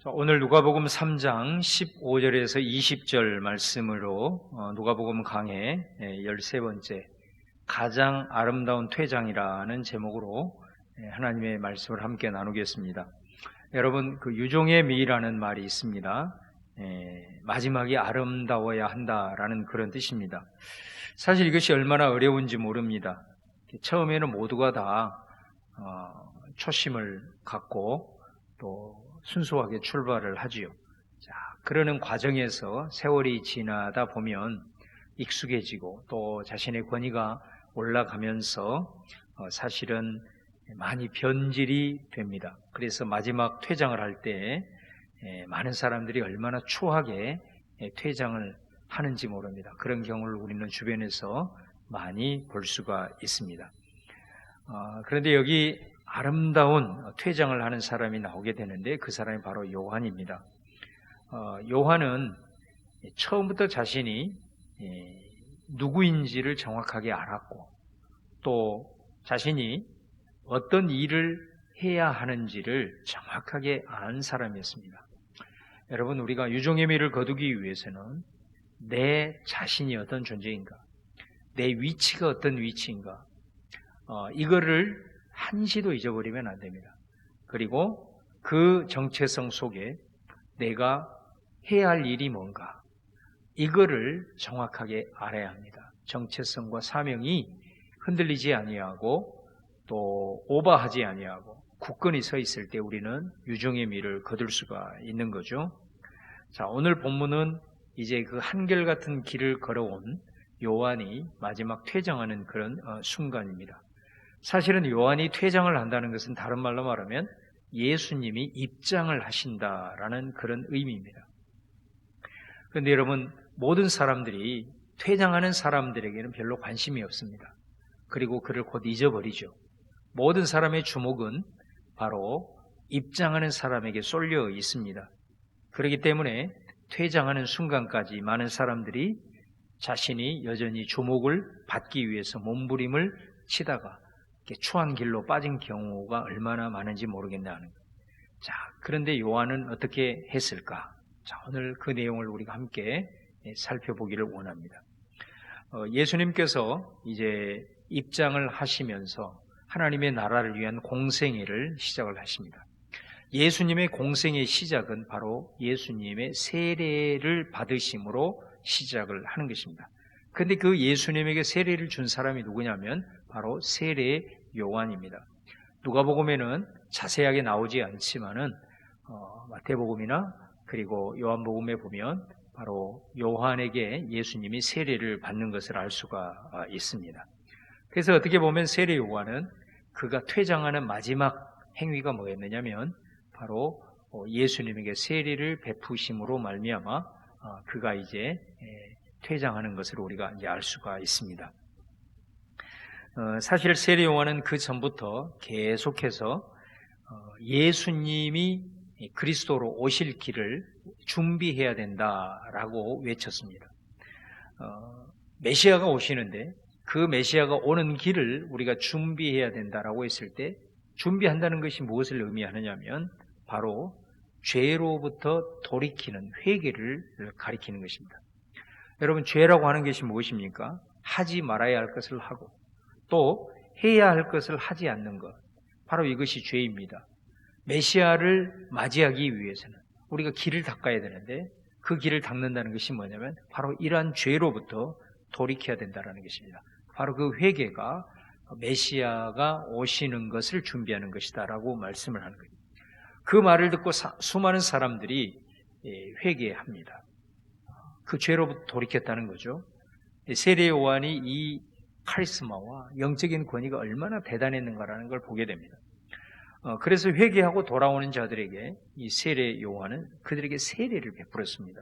오늘 누가복음 3장 15절에서 20절 말씀으로 누가복음 강해 13번째 가장 아름다운 퇴장이라는 제목으로 하나님의 말씀을 함께 나누겠습니다. 여러분, 그 유종의 미라는 말이 있습니다. 마지막이 아름다워야 한다라는 그런 뜻입니다. 사실 이것이 얼마나 어려운지 모릅니다. 처음에는 모두가 다 초심을 갖고 또 순수하게 출발을 하지요. 자, 그러는 과정에서 세월이 지나다 보면 익숙해지고 또 자신의 권위가 올라가면서 사실은 많이 변질이 됩니다. 그래서 마지막 퇴장을 할 때 많은 사람들이 얼마나 추하게 퇴장을 하는지 모릅니다. 그런 경우를 우리는 주변에서 많이 볼 수가 있습니다. 그런데 여기 아름다운 퇴장을 하는 사람이 나오게 되는데 그 사람이 바로 요한입니다. 요한은 처음부터 자신이 누구인지를 정확하게 알았고 또 자신이 어떤 일을 해야 하는지를 정확하게 아는 사람이었습니다. 여러분, 우리가 유종의 미를 거두기 위해서는 내 자신이 어떤 존재인가, 내 위치가 어떤 위치인가, 이거를 한시도 잊어버리면 안 됩니다. 그리고 그 정체성 속에 내가 해야 할 일이 뭔가, 이거를 정확하게 알아야 합니다. 정체성과 사명이 흔들리지 아니하고 또 오버하지 아니하고 굳건히 서 있을 때 우리는 유종의 미를 거둘 수가 있는 거죠. 자, 오늘 본문은 이제 그 한결같은 길을 걸어온 요한이 마지막 퇴장하는 그런 순간입니다. 사실은 요한이 퇴장을 한다는 것은 다른 말로 말하면 예수님이 입장을 하신다라는 그런 의미입니다. 그런데 여러분, 모든 사람들이 퇴장하는 사람들에게는 별로 관심이 없습니다. 그리고 그를 곧 잊어버리죠. 모든 사람의 주목은 바로 입장하는 사람에게 쏠려 있습니다. 그렇기 때문에 퇴장하는 순간까지 많은 사람들이 자신이 여전히 주목을 받기 위해서 몸부림을 치다가 추한 길로 빠진 경우가 얼마나 많은지 모르겠다는 거예요. 자, 그런데 요한은 어떻게 했을까? 자, 오늘 그 내용을 우리가 함께 살펴보기를 원합니다. 예수님께서 이제 입장을 하시면서 하나님의 나라를 위한 공생애를 시작을 하십니다. 예수님의 공생의 시작은 바로 예수님의 세례를 받으심으로 시작을 하는 것입니다. 그런데 그 예수님에게 세례를 준 사람이 누구냐면 바로 세례 요한입니다. 누가복음에는 자세하게 나오지 않지만은 마태복음이나 그리고 요한복음에 보면 바로 요한에게 예수님이 세례를 받는 것을 알 수가 있습니다. 그래서 어떻게 보면 세례 요한은 그가 퇴장하는 마지막 행위가 뭐였느냐면 바로 예수님에게 세례를 베푸심으로 말미암아 그가 이제 퇴장하는 것을 우리가 이제 알 수가 있습니다. 사실 세례 요한은 그 전부터 계속해서 예수님이 그리스도로 오실 길을 준비해야 된다라고 외쳤습니다. 메시아가 오시는데 그 메시아가 오는 길을 우리가 준비해야 된다라고 했을 때 준비한다는 것이 무엇을 의미하느냐면 바로 죄로부터 돌이키는 회개를 가리키는 것입니다. 여러분, 죄라고 하는 것이 무엇입니까? 하지 말아야 할 것을 하고 또 해야 할 것을 하지 않는 것, 바로 이것이 죄입니다. 메시아를 맞이하기 위해서는 우리가 길을 닦아야 되는데 그 길을 닦는다는 것이 뭐냐면 바로 이러한 죄로부터 돌이켜야 된다는 것입니다. 바로 그 회개가 메시아가 오시는 것을 준비하는 것이다라고 말씀을 하는 거예요. 그 말을 듣고 수많은 사람들이 회개합니다. 그 죄로부터 돌이켰다는 거죠. 세례 요한이 이 카리스마와 영적인 권위가 얼마나 대단했는가라는 걸 보게 됩니다. 그래서 회개하고 돌아오는 자들에게 이 세례 요한은 그들에게 세례를 베풀었습니다.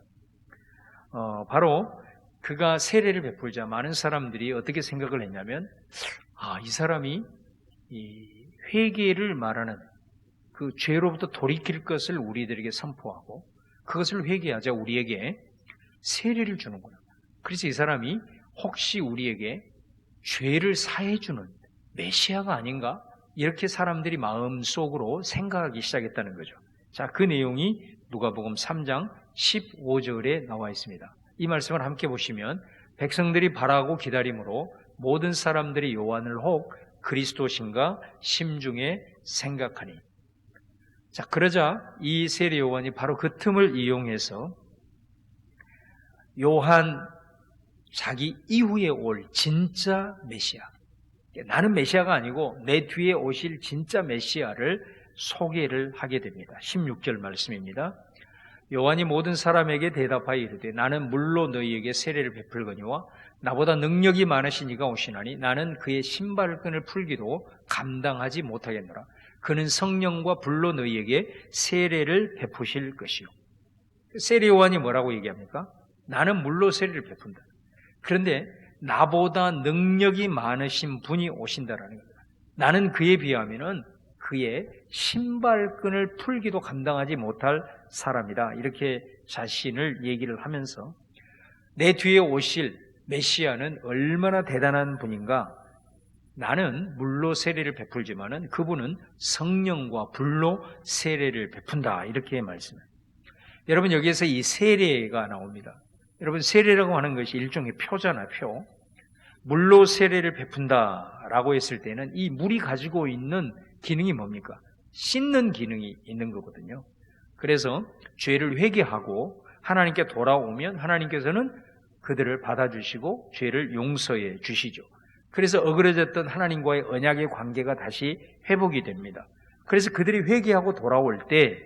바로 그가 세례를 베풀자 많은 사람들이 어떻게 생각을 했냐면 이 사람이 이 회개를 말하는 그 죄로부터 돌이킬 것을 우리들에게 선포하고 그것을 회개하자 우리에게 세례를 주는구나. 그래서 이 사람이 혹시 우리에게 죄를 사해주는 메시아가 아닌가? 이렇게 사람들이 마음속으로 생각하기 시작했다는 거죠. 자, 그 내용이 누가복음 3장 15절에 나와 있습니다. 이 말씀을 함께 보시면 백성들이 바라고 기다림으로 모든 사람들이 요한을 혹 그리스도신가 심중에 생각하니. 자, 그러자 이 세례 요한이 바로 그 틈을 이용해서 요한 자기 이후에 올 진짜 메시아, 나는 메시아가 아니고 내 뒤에 오실 진짜 메시아를 소개를 하게 됩니다. 16절 말씀입니다. 요한이 모든 사람에게 대답하여 이르되 나는 물로 너희에게 세례를 베풀거니와 나보다 능력이 많으신 이가 오시나니 나는 그의 신발끈을 풀기도 감당하지 못하겠노라. 그는 성령과 불로 너희에게 세례를 베푸실 것이요. 세례 요한이 뭐라고 얘기합니까? 나는 물로 세례를 베푼다. 그런데 나보다 능력이 많으신 분이 오신다라는 겁니다. 나는 그에 비하면은 그의 신발끈을 풀기도 감당하지 못할 사람이다. 이렇게 자신을 얘기를 하면서 내 뒤에 오실 메시아는 얼마나 대단한 분인가? 나는 물로 세례를 베풀지만은 그분은 성령과 불로 세례를 베푼다. 이렇게 말씀해요. 여러분, 여기에서 이 세례가 나옵니다. 여러분, 세례라고 하는 것이 일종의 표잖아요, 표. 물로 세례를 베푼다라고 했을 때는 이 물이 가지고 있는 기능이 뭡니까? 씻는 기능이 있는 거거든요. 그래서 죄를 회개하고 하나님께 돌아오면 하나님께서는 그들을 받아주시고 죄를 용서해 주시죠. 그래서 어그러졌던 하나님과의 언약의 관계가 다시 회복이 됩니다. 그래서 그들이 회개하고 돌아올 때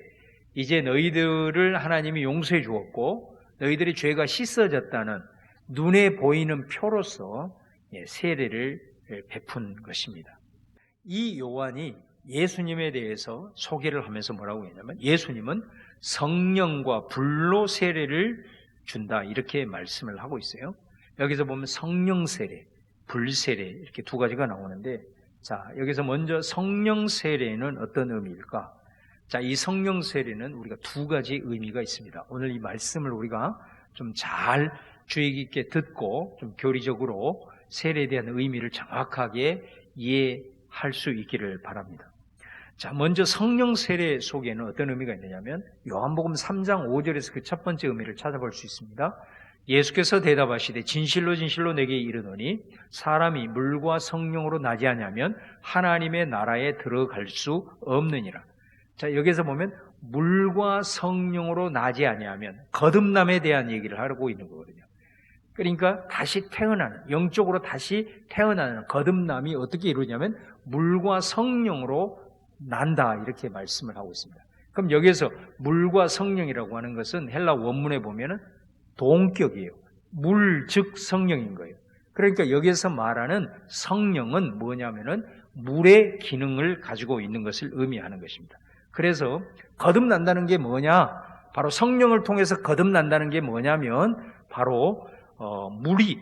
이제 너희들을 하나님이 용서해 주었고 너희들의 죄가 씻어졌다는 눈에 보이는 표로서 세례를 베푼 것입니다. 이 요한이 예수님에 대해서 소개를 하면서 뭐라고 했냐면 예수님은 성령과 불로 세례를 준다 이렇게 말씀을 하고 있어요. 여기서 보면 성령 세례, 불 세례 이렇게 두 가지가 나오는데 자, 여기서 먼저 성령 세례는 어떤 의미일까? 자, 이 성령 세례는 우리가 두 가지 의미가 있습니다. 오늘 이 말씀을 우리가 좀 잘 주의 깊게 듣고 좀 교리적으로 세례에 대한 의미를 정확하게 이해할 수 있기를 바랍니다. 자, 먼저 성령 세례 속에는 어떤 의미가 있느냐면 요한복음 3장 5절에서 그 첫 번째 의미를 찾아볼 수 있습니다. 예수께서 대답하시되 진실로 진실로 내게 이르노니 사람이 물과 성령으로 나지 아니하면 하나님의 나라에 들어갈 수 없느니라. 자, 여기서 보면 물과 성령으로 나지 아니하면 거듭남에 대한 얘기를 하고 있는 거거든요. 그러니까 다시 태어나는, 영적으로 다시 태어나는 거듭남이 어떻게 이루냐면 물과 성령으로 난다 이렇게 말씀을 하고 있습니다. 그럼 여기에서 물과 성령이라고 하는 것은 헬라 원문에 보면은 동격이에요. 물 즉 성령인 거예요. 그러니까 여기에서 말하는 성령은 뭐냐면은 물의 기능을 가지고 있는 것을 의미하는 것입니다. 그래서 거듭난다는 게 뭐냐? 바로 성령을 통해서 거듭난다는 게 뭐냐면 바로 물이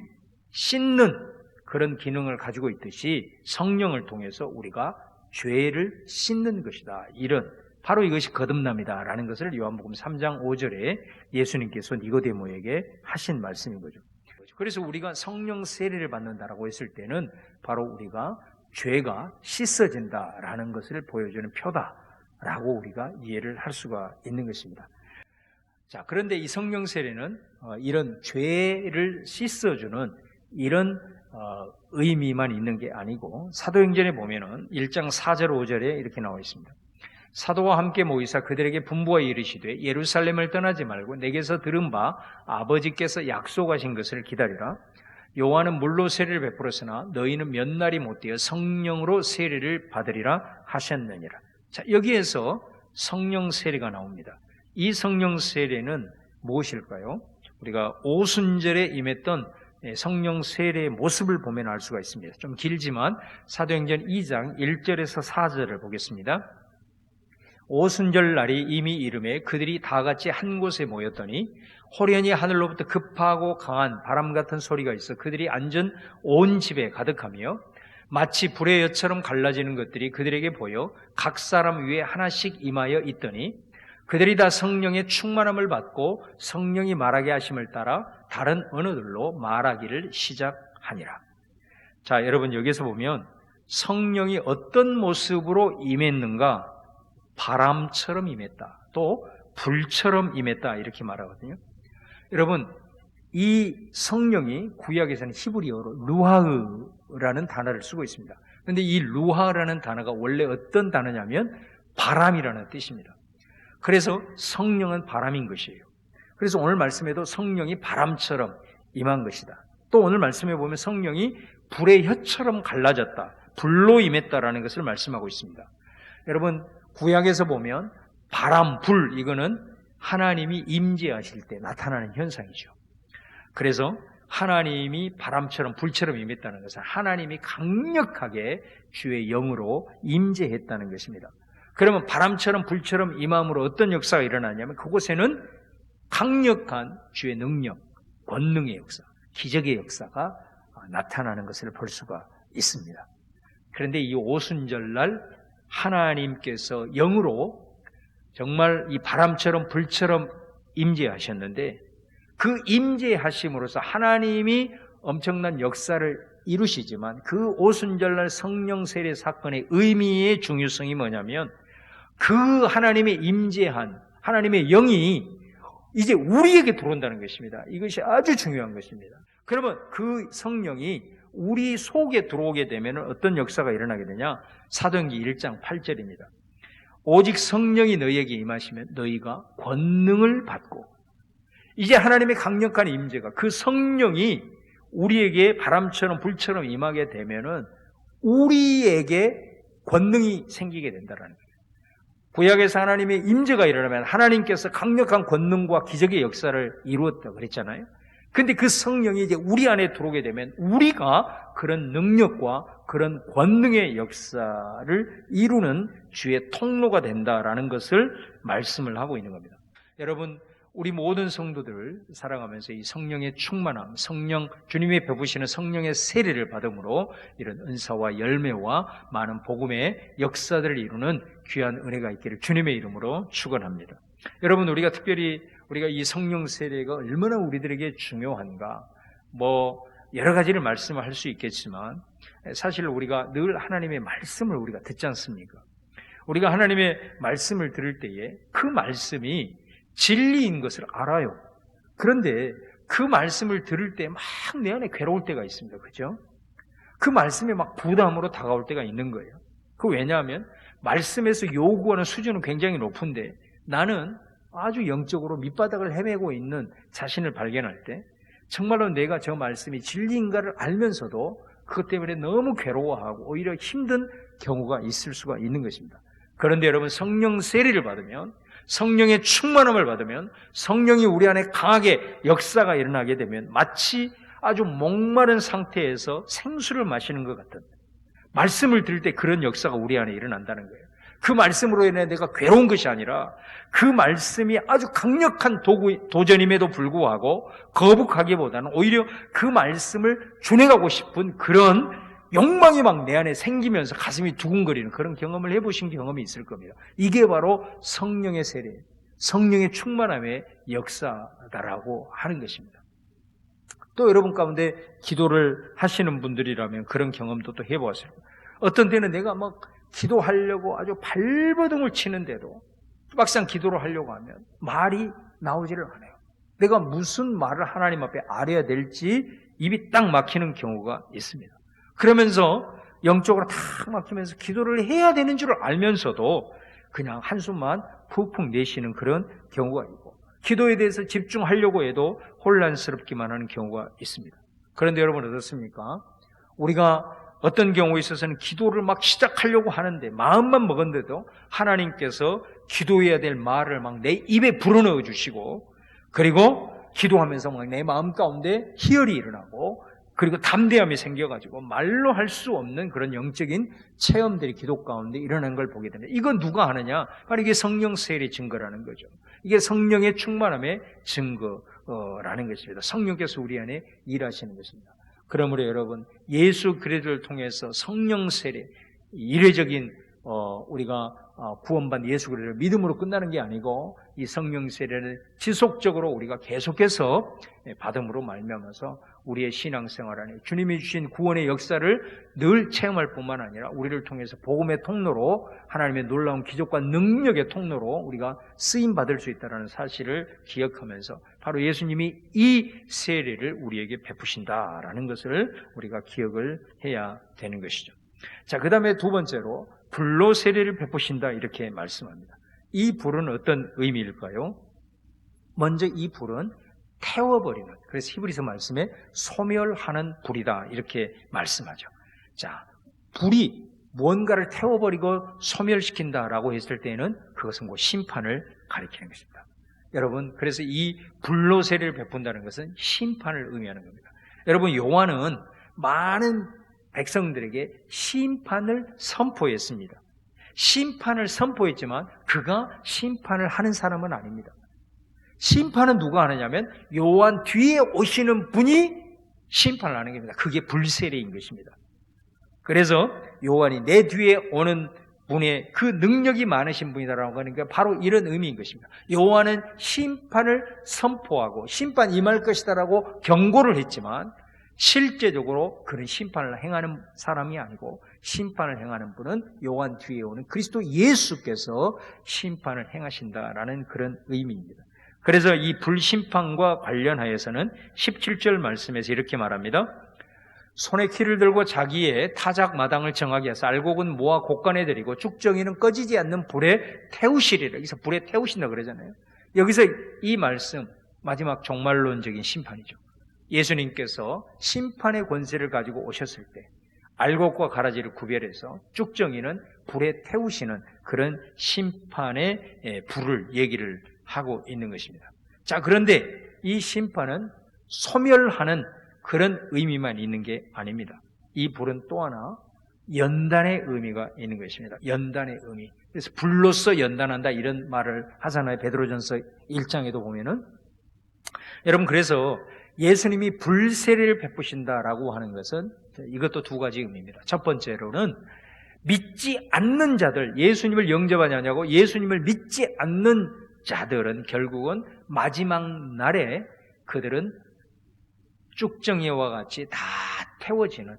씻는 그런 기능을 가지고 있듯이 성령을 통해서 우리가 죄를 씻는 것이다. 이런 바로 이것이 거듭남이다라는 것을 요한복음 3장 5절에 예수님께서 니고데모에게 하신 말씀인 거죠. 그래서 우리가 성령 세례를 받는다라고 했을 때는 바로 우리가 죄가 씻어진다라는 것을 보여주는 표다라고 우리가 이해를 할 수가 있는 것입니다. 자, 그런데 이 성령 세례는 이런 죄를 씻어주는 이런 의미만 있는 게 아니고 사도행전에 보면은 1장 4절 5절에 이렇게 나와 있습니다. 사도와 함께 모이사 그들에게 분부하여 이르시되 예루살렘을 떠나지 말고 내게서 들은 바 아버지께서 약속하신 것을 기다리라. 요한은 물로 세례를 베풀었으나 너희는 몇 날이 못되어 성령으로 세례를 받으리라 하셨느니라. 자, 여기에서 성령 세례가 나옵니다. 이 성령 세례는 무엇일까요? 우리가 오순절에 임했던 성령 세례의 모습을 보면 알 수가 있습니다. 좀 길지만 사도행전 2장 1절에서 4절을 보겠습니다. 오순절 날이 이미 이름에 그들이 다 같이 한 곳에 모였더니 호련히 하늘로부터 급하고 강한 바람 같은 소리가 있어 그들이 앉은 온 집에 가득하며 마치 불의 엿처럼 갈라지는 것들이 그들에게 보여 각 사람 위에 하나씩 임하여 있더니 그들이 다 성령의 충만함을 받고 성령이 말하게 하심을 따라 다른 언어들로 말하기를 시작하니라. 자, 여러분 여기서 보면 성령이 어떤 모습으로 임했는가? 바람처럼 임했다. 또 불처럼 임했다 이렇게 말하거든요. 여러분, 이 성령이 구약에서는 히브리어로 루하흐라는 단어를 쓰고 있습니다. 그런데 이 루하라는 단어가 원래 어떤 단어냐면 바람이라는 뜻입니다. 그래서 성령은 바람인 것이에요. 그래서 오늘 말씀에도 성령이 바람처럼 임한 것이다. 또 오늘 말씀에 보면 성령이 불의 혀처럼 갈라졌다, 불로 임했다라는 것을 말씀하고 있습니다. 여러분, 구약에서 보면 바람, 불, 이거는 하나님이 임재하실 때 나타나는 현상이죠. 그래서 하나님이 바람처럼 불처럼 임했다는 것은 하나님이 강력하게 주의 영으로 임재했다는 것입니다. 그러면 바람처럼 불처럼 임함으로 어떤 역사가 일어나냐면 그곳에는 강력한 주의 능력, 권능의 역사, 기적의 역사가 나타나는 것을 볼 수가 있습니다. 그런데 이 오순절날 하나님께서 영으로 정말 이 바람처럼 불처럼 임재하셨는데 그 임재하심으로써 하나님이 엄청난 역사를 이루시지만 그 오순절날 성령 세례 사건의 의미의 중요성이 뭐냐면 그 하나님의 임재한 하나님의 영이 이제 우리에게 들어온다는 것입니다. 이것이 아주 중요한 것입니다. 그러면 그 성령이 우리 속에 들어오게 되면 어떤 역사가 일어나게 되냐? 사도행전 1장 8절입니다. 오직 성령이 너희에게 임하시면 너희가 권능을 받고, 이제 하나님의 강력한 임재가 그 성령이 우리에게 바람처럼 불처럼 임하게 되면은 우리에게 권능이 생기게 된다라는 거예요. 구약에서 하나님의 임재가 일어나면 하나님께서 강력한 권능과 기적의 역사를 이루었다고 그랬잖아요. 근데 그 성령이 이제 우리 안에 들어오게 되면 우리가 그런 능력과 그런 권능의 역사를 이루는 주의 통로가 된다라는 것을 말씀을 하고 있는 겁니다. 여러분, 우리 모든 성도들을 살아가면서 이 성령의 충만함, 주님이 베푸시는 성령의 세례를 받음으로 이런 은사와 열매와 많은 복음의 역사들을 이루는 귀한 은혜가 있기를 주님의 이름으로 축원합니다. 여러분, 우리가 특별히 이 성령 세례가 얼마나 우리들에게 중요한가, 여러 가지를 말씀을 할 수 있겠지만 사실 우리가 늘 하나님의 말씀을 우리가 듣지 않습니까? 우리가 하나님의 말씀을 들을 때에 그 말씀이 진리인 것을 알아요. 그런데 그 말씀을 들을 때 막 내 안에 괴로울 때가 있습니다. 그죠? 그 말씀이 막 부담으로 다가올 때가 있는 거예요. 왜냐하면 말씀에서 요구하는 수준은 굉장히 높은데 나는 아주 영적으로 밑바닥을 헤매고 있는 자신을 발견할 때 정말로 내가 저 말씀이 진리인가를 알면서도 그것 때문에 너무 괴로워하고 오히려 힘든 경우가 있을 수가 있는 것입니다. 그런데 여러분, 성령 세례를 받으면, 성령의 충만함을 받으면, 성령이 우리 안에 강하게 역사가 일어나게 되면 마치 아주 목마른 상태에서 생수를 마시는 것 같은, 말씀을 들을 때 그런 역사가 우리 안에 일어난다는 거예요. 그 말씀으로 인해 내가 괴로운 것이 아니라 그 말씀이 아주 강력한 도전임에도 불구하고 거북하기보다는 오히려 그 말씀을 준행하고 싶은 그런 욕망이 막 내 안에 생기면서 가슴이 두근거리는 그런 경험을 해보신 경험이 있을 겁니다. 이게 바로 성령의 세례, 성령의 충만함의 역사다라고 하는 것입니다. 또 여러분 가운데 기도를 하시는 분들이라면 그런 경험도 또 해보았을 거예요. 어떤 때는 내가 막 기도하려고 아주 발버둥을 치는데도 막상 기도를 하려고 하면 말이 나오지를 않아요. 내가 무슨 말을 하나님 앞에 알아야 될지 입이 딱 막히는 경우가 있습니다. 그러면서 영적으로 탁 막히면서 기도를 해야 되는 줄 알면서도 그냥 한숨만 푹푹 내쉬는 그런 경우가 있고, 기도에 대해서 집중하려고 해도 혼란스럽기만 하는 경우가 있습니다. 그런데 여러분 어떻습니까? 우리가 어떤 경우에 있어서는 기도를 막 시작하려고 하는데 마음만 먹었는데도 하나님께서 기도해야 될 말을 막 내 입에 불어넣어 주시고, 그리고 기도하면서 막 내 마음 가운데 희열이 일어나고, 그리고 담대함이 생겨가지고 말로 할 수 없는 그런 영적인 체험들이 기도 가운데 일어나는 걸 보게 됩니다. 이건 누가 하느냐? 바로 이게 성령 세례의 증거라는 거죠. 이게 성령의 충만함의 증거라는 것입니다. 성령께서 우리 안에 일하시는 것입니다. 그러므로 여러분, 예수 그리스도를 통해서 성령 세례, 이례적인 우리가 구원받은 예수 그리스도를 믿음으로 끝나는 게 아니고 이 성령 세례를 지속적으로 우리가 계속해서 받음으로 말미암아서 우리의 신앙생활 안에 주님이 주신 구원의 역사를 늘 체험할 뿐만 아니라 우리를 통해서 복음의 통로로 하나님의 놀라운 기적과 능력의 통로로 우리가 쓰임받을 수 있다는 사실을 기억하면서 바로 예수님이 이 세례를 우리에게 베푸신다라는 것을 우리가 기억을 해야 되는 것이죠. 자, 그 다음에 두 번째로 불로 세례를 베푸신다 이렇게 말씀합니다. 이 불은 어떤 의미일까요? 먼저 이 불은 태워버리는, 그래서 히브리서 말씀에 소멸하는 불이다 이렇게 말씀하죠. 자, 불이 무언가를 태워버리고 소멸시킨다라고 했을 때는 그것은 곧 심판을 가리키는 것입니다. 여러분, 그래서 이 불로 세례를 베푼다는 것은 심판을 의미하는 겁니다. 여러분, 요한은 많은 백성들에게 심판을 선포했습니다. 심판을 선포했지만 그가 심판을 하는 사람은 아닙니다. 심판은 누가 하느냐면 요한 뒤에 오시는 분이 심판을 하는 겁니다. 그게 불세례인 것입니다. 그래서 요한이 내 뒤에 오는 분의 그 능력이 많으신 분이다라고 하니까 바로 이런 의미인 것입니다. 요한은 심판을 선포하고 심판 임할 것이다라고 경고를 했지만 실제적으로 그는 심판을 행하는 사람이 아니고 심판을 행하는 분은 요한 뒤에 오는 그리스도 예수께서 심판을 행하신다라는 그런 의미입니다. 그래서 이 불심판과 관련하여서는 17절 말씀에서 이렇게 말합니다. 손에 키를 들고 자기의 타작 마당을 정하게 해서 알곡은 모아 곡간에 들이고 쭉정이는 꺼지지 않는 불에 태우시리라. 여기서 불에 태우신다 그러잖아요. 여기서 이 말씀 마지막 종말론적인 심판이죠. 예수님께서 심판의 권세를 가지고 오셨을 때 알곡과 가라지를 구별해서 쭉정이는 불에 태우시는 그런 심판의 불을 얘기를 하고 있는 것입니다. 자, 그런데 이 심판은 소멸하는 그런 의미만 있는 게 아닙니다. 이 불은 또 하나 연단의 의미가 있는 것입니다. 연단의 의미. 그래서 불로써 연단한다 이런 말을 하잖아요. 베드로전서 1장에도 보면은. 여러분, 그래서 예수님이 불세례를 베푸신다라고 하는 것은 이것도 두 가지 의미입니다. 첫 번째로는 믿지 않는 자들, 예수님을 영접하지 않냐고 예수님을 믿지 않는 자들은 결국은 마지막 날에 그들은 쭉정이와 같이 다 태워지는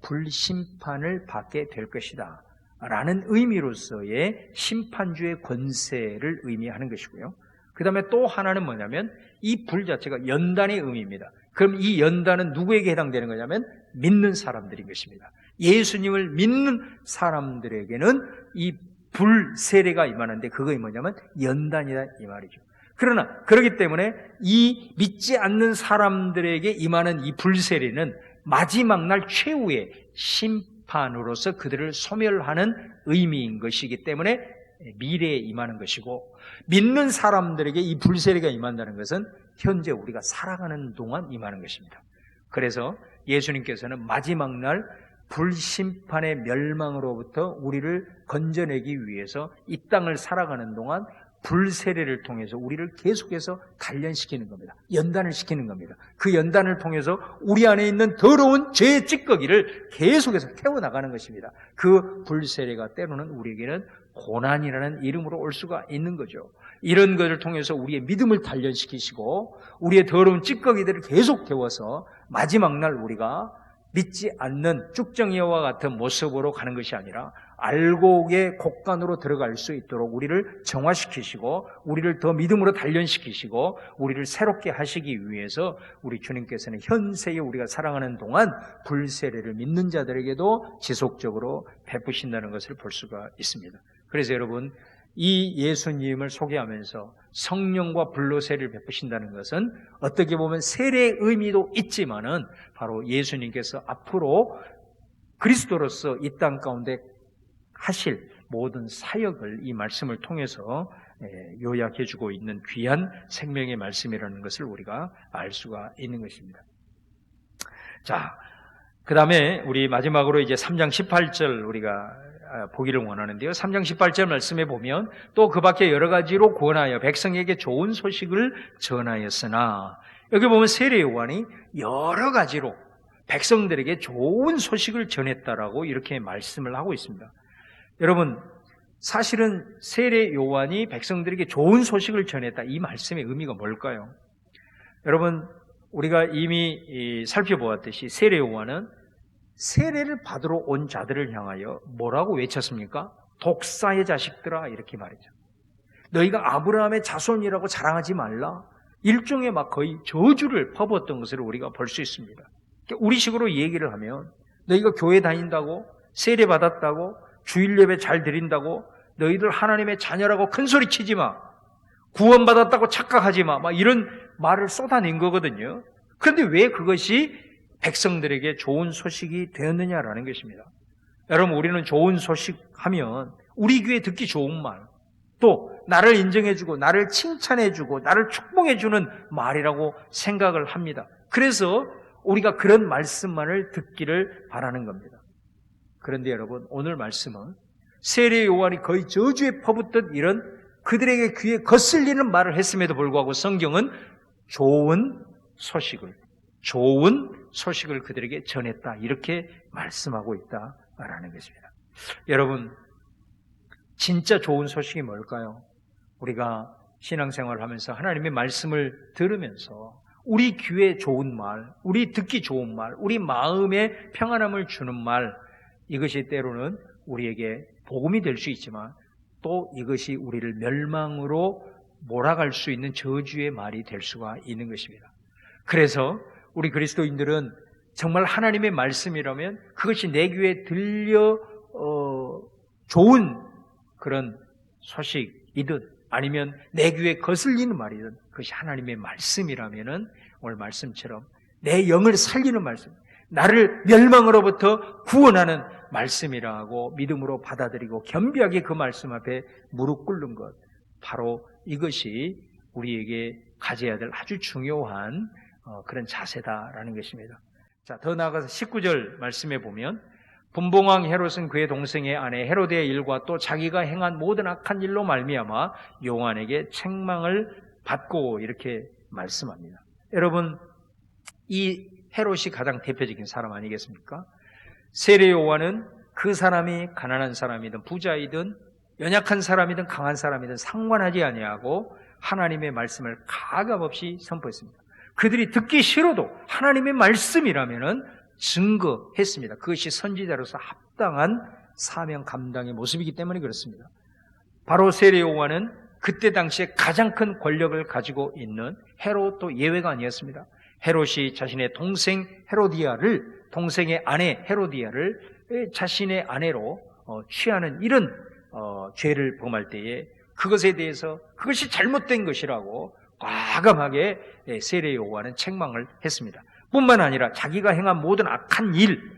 불심판을 받게 될 것이다 라는 의미로서의 심판주의 권세를 의미하는 것이고요. 그 다음에 또 하나는 뭐냐면 이 불 자체가 연단의 의미입니다. 그럼 이 연단은 누구에게 해당되는 거냐면 믿는 사람들인 것입니다. 예수님을 믿는 사람들에게는 이 불 세례가 임하는데 그것이 뭐냐면 연단이다 이 말이죠. 그러나 그렇기 때문에 이 믿지 않는 사람들에게 임하는 이 불세례는 마지막 날 최후의 심판으로서 그들을 소멸하는 의미인 것이기 때문에 미래에 임하는 것이고, 믿는 사람들에게 이 불세례가 임한다는 것은 현재 우리가 살아가는 동안 임하는 것입니다. 그래서 예수님께서는 마지막 날 불심판의 멸망으로부터 우리를 건져내기 위해서 이 땅을 살아가는 동안 불세례를 통해서 우리를 계속해서 단련시키는 겁니다. 연단을 시키는 겁니다. 그 연단을 통해서 우리 안에 있는 더러운 죄의 찌꺼기를 계속해서 태워나가는 것입니다. 그 불세례가 때로는 우리에게는 고난이라는 이름으로 올 수가 있는 거죠. 이런 것을 통해서 우리의 믿음을 단련시키시고 우리의 더러운 찌꺼기들을 계속 태워서 마지막 날 우리가 믿지 않는 쭉정이와 같은 모습으로 가는 것이 아니라 알곡의 곡간으로 들어갈 수 있도록 우리를 정화시키시고 우리를 더 믿음으로 단련시키시고 우리를 새롭게 하시기 위해서 우리 주님께서는 현세에 우리가 살아가는 동안 불세례를 믿는 자들에게도 지속적으로 베푸신다는 것을 볼 수가 있습니다. 그래서 여러분, 이 예수님을 소개하면서 성령과 불로 세례를 베푸신다는 것은 어떻게 보면 세례의 의미도 있지만은 바로 예수님께서 앞으로 그리스도로서 이 땅 가운데 하실 모든 사역을 이 말씀을 통해서 요약해주고 있는 귀한 생명의 말씀이라는 것을 우리가 알 수가 있는 것입니다. 자, 그 다음에 우리 마지막으로 이제 3장 18절 우리가 보기를 원하는데요. 3장 18절 말씀에 보면 또 그 밖에 여러 가지로 구원하여 백성에게 좋은 소식을 전하였으나, 여기 보면 세례 요한이 여러 가지로 백성들에게 좋은 소식을 전했다라고 이렇게 말씀을 하고 있습니다. 여러분, 사실은 세례 요한이 백성들에게 좋은 소식을 전했다. 이 말씀의 의미가 뭘까요? 여러분, 우리가 이미 살펴보았듯이 세례 요한은 세례를 받으러 온 자들을 향하여 뭐라고 외쳤습니까? 독사의 자식들아, 이렇게 말이죠. 너희가 아브라함의 자손이라고 자랑하지 말라. 일종의 막 거의 저주를 퍼부었던 것을 우리가 볼 수 있습니다. 우리식으로 얘기를 하면 너희가 교회 다닌다고, 세례 받았다고, 주일 예배 잘 드린다고, 너희들 하나님의 자녀라고 큰 소리 치지 마. 구원받았다고 착각하지 마. 막 이런 말을 쏟아낸 거거든요. 그런데 왜 그것이 백성들에게 좋은 소식이 되었느냐라는 것입니다. 여러분, 우리는 좋은 소식 하면 우리 귀에 듣기 좋은 말, 또 나를 인정해주고 나를 칭찬해주고 나를 축복해주는 말이라고 생각을 합니다. 그래서 우리가 그런 말씀만을 듣기를 바라는 겁니다. 그런데 여러분, 오늘 말씀은 세례 요한이 거의 저주에 퍼붓던 이런 그들에게 귀에 거슬리는 말을 했음에도 불구하고 성경은 좋은 소식을 그들에게 전했다, 이렇게 말씀하고 있다라는 것입니다. 여러분, 진짜 좋은 소식이 뭘까요? 우리가 신앙생활을 하면서 하나님의 말씀을 들으면서 우리 귀에 좋은 말, 우리 듣기 좋은 말, 우리 마음에 평안함을 주는 말, 이것이 때로는 우리에게 복음이 될 수 있지만 또 이것이 우리를 멸망으로 몰아갈 수 있는 저주의 말이 될 수가 있는 것입니다. 그래서 우리 그리스도인들은 정말 하나님의 말씀이라면 그것이 내 귀에 들려 좋은 그런 소식이든 아니면 내 귀에 거슬리는 말이든 그것이 하나님의 말씀이라면은 오늘 말씀처럼 내 영을 살리는 말씀, 나를 멸망으로부터 구원하는 말씀이라고 믿음으로 받아들이고 겸비하게 그 말씀 앞에 무릎 꿇는 것, 바로 이것이 우리에게 가져야 될 아주 중요한 그런 자세다라는 것입니다. 자, 더 나아가서 19절 말씀에 보면 분봉왕 헤롯은 그의 동생의 아내 헤로데의 일과 또 자기가 행한 모든 악한 일로 말미암아 요한에게 책망을 받고, 이렇게 말씀합니다. 여러분, 이 헤롯이 가장 대표적인 사람 아니겠습니까? 세례 요한은 그 사람이 가난한 사람이든 부자이든 연약한 사람이든 강한 사람이든 상관하지 아니하고 하나님의 말씀을 가감없이 선포했습니다. 그들이 듣기 싫어도 하나님의 말씀이라면은 증거했습니다. 그것이 선지자로서 합당한 사명 감당의 모습이기 때문에 그렇습니다. 바로 세례 요한은 그때 당시에 가장 큰 권력을 가지고 있는 헤롯도 예외가 아니었습니다. 헤롯이 자신의 동생 헤로디아를, 동생의 아내 헤로디아를 자신의 아내로 취하는 이런 죄를 범할 때에 그것에 대해서 그것이 잘못된 것이라고 과감하게 세례 요한은 책망을 했습니다. 뿐만 아니라 자기가 행한 모든 악한 일,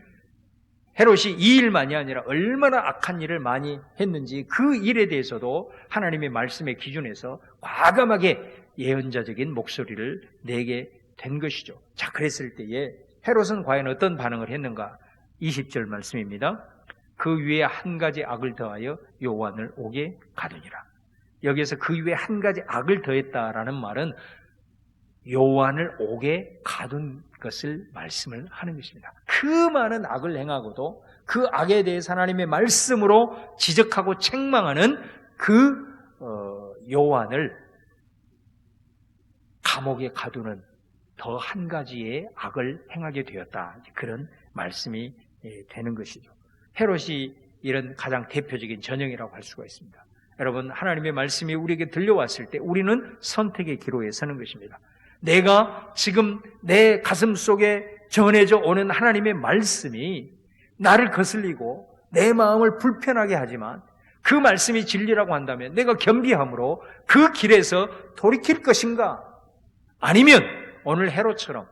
헤롯이 이 일만이 아니라 얼마나 악한 일을 많이 했는지 그 일에 대해서도 하나님의 말씀의 기준에서 과감하게 예언자적인 목소리를 내게 된 것이죠. 자, 그랬을 때에 헤롯은 과연 어떤 반응을 했는가? 20절 말씀입니다. 그 위에 한 가지 악을 더하여 요한을 옥에 가두니라. 여기에서 그 위에 한 가지 악을 더했다라는 말은 요한을 옥에 가둔 것을 말씀을 하는 것입니다. 그 많은 악을 행하고도 그 악에 대해서 하나님의 말씀으로 지적하고 책망하는 그 요한을 감옥에 가두는 더 한 가지의 악을 행하게 되었다, 그런 말씀이 되는 것이죠. 헤롯이 이런 가장 대표적인 전형이라고 할 수가 있습니다. 여러분, 하나님의 말씀이 우리에게 들려왔을 때 우리는 선택의 기로에 서는 것입니다. 내가 지금 내 가슴 속에 전해져 오는 하나님의 말씀이 나를 거슬리고 내 마음을 불편하게 하지만 그 말씀이 진리라고 한다면 내가 겸비함으로 그 길에서 돌이킬 것인가? 아니면 오늘 헤롯처럼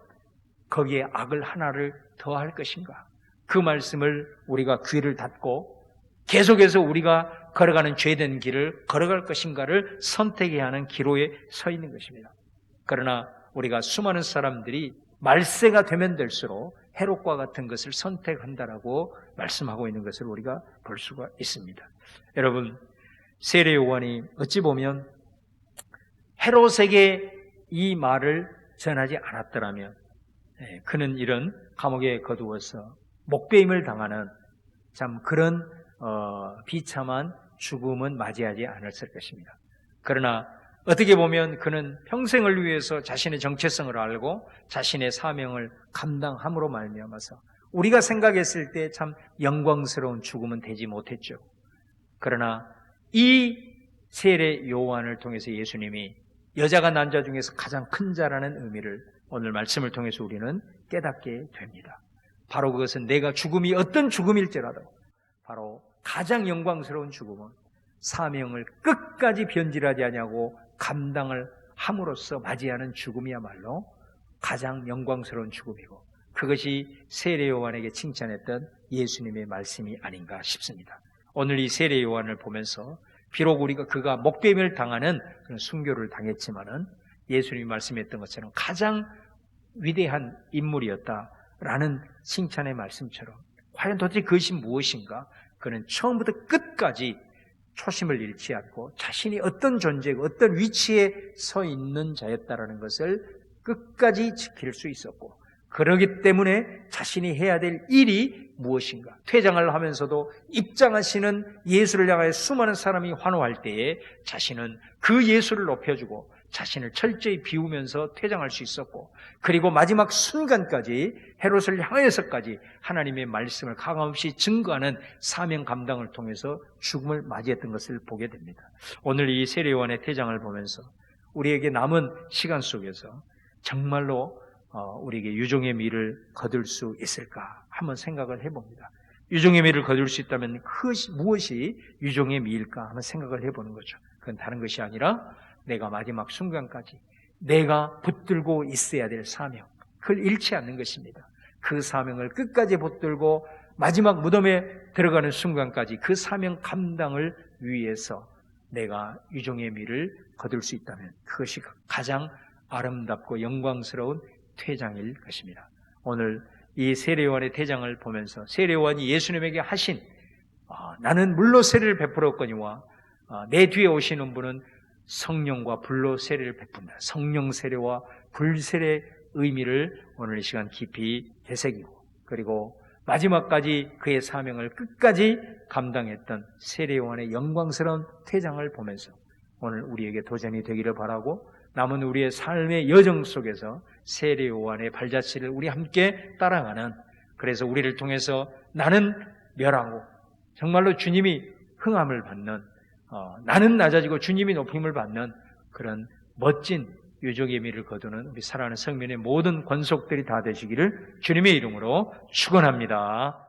거기에 악을 하나를 더할 것인가? 그 말씀을 우리가 귀를 닫고 계속해서 우리가 걸어가는 죄된 길을 걸어갈 것인가를 선택해야 하는 기로에 서 있는 것입니다. 그러나 우리가 수많은 사람들이 말세가 되면 될수록 헤롯과 같은 것을 선택한다라고 말씀하고 있는 것을 우리가 볼 수가 있습니다. 여러분, 세례 요한이 어찌 보면 헤롯에게 이 말을 전하지 않았더라면 그는 이런 감옥에 거두어서 목배임을 당하는 참 그런 비참한 죽음은 맞이하지 않았을 것입니다. 그러나 어떻게 보면 그는 평생을 위해서 자신의 정체성을 알고 자신의 사명을 감당함으로 말미암아서 우리가 생각했을 때 참 영광스러운 죽음은 되지 못했죠. 그러나 이 세례 요한을 통해서 예수님이 여자가 난 자 중에서 가장 큰 자라는 의미를 오늘 말씀을 통해서 우리는 깨닫게 됩니다. 바로 그것은 내가 죽음이 어떤 죽음일지라도 바로 가장 영광스러운 죽음은 사명을 끝까지 변질하지 아니하고 감당을 함으로써 맞이하는 죽음이야말로 가장 영광스러운 죽음이고 그것이 세례 요한에게 칭찬했던 예수님의 말씀이 아닌가 싶습니다. 오늘 이 세례 요한을 보면서 비록 우리가 그가 목베임을 당하는 그런 순교를 당했지만은 예수님이 말씀했던 것처럼 가장 위대한 인물이었다라는 칭찬의 말씀처럼 과연 도대체 그것이 무엇인가? 그는 처음부터 끝까지 초심을 잃지 않고 자신이 어떤 존재고 어떤 위치에 서 있는 자였다라는 것을 끝까지 지킬 수 있었고 그러기 때문에 자신이 해야 될 일이 무엇인가? 퇴장을 하면서도 입장하시는 예수를 향하여 수많은 사람이 환호할 때에 자신은 그 예수를 높여주고 자신을 철저히 비우면서 퇴장할 수 있었고 그리고 마지막 순간까지 헤롯을 향하여서까지 하나님의 말씀을 가감없이 증거하는 사명 감당을 통해서 죽음을 맞이했던 것을 보게 됩니다. 오늘 이 세례 요한의 퇴장을 보면서 우리에게 남은 시간 속에서 정말로 우리에게 유종의 미를 거둘 수 있을까 한번 생각을 해봅니다. 유종의 미를 거둘 수 있다면 무엇이 유종의 미일까 한번 생각을 해보는 거죠. 그건 다른 것이 아니라 내가 마지막 순간까지 내가 붙들고 있어야 될 사명, 그걸 잃지 않는 것입니다. 그 사명을 끝까지 붙들고 마지막 무덤에 들어가는 순간까지 그 사명 감당을 위해서 내가 유종의 미를 거둘 수 있다면 그것이 가장 아름답고 영광스러운 퇴장일 것입니다. 오늘 이 세례요한의 퇴장을 보면서 세례요한이 예수님에게 하신 나는 물로 세례를 베풀었거니와 내 뒤에 오시는 분은 성령과 불로 세례를 베푼다. 성령 세례와 불 세례의 의미를 오늘 이 시간 깊이 되새기고 그리고 마지막까지 그의 사명을 끝까지 감당했던 세례요한의 영광스러운 퇴장을 보면서 오늘 우리에게 도전이 되기를 바라고 남은 우리의 삶의 여정 속에서 세례 요한의 발자취를 우리 함께 따라가는 그래서 우리를 통해서 나는 멸하고 정말로 주님이 흥함을 받는 나는 낮아지고 주님이 높임을 받는 그런 멋진 유종의 미를 거두는 우리 사랑하는 성민의 모든 권속들이 다 되시기를 주님의 이름으로 축원합니다.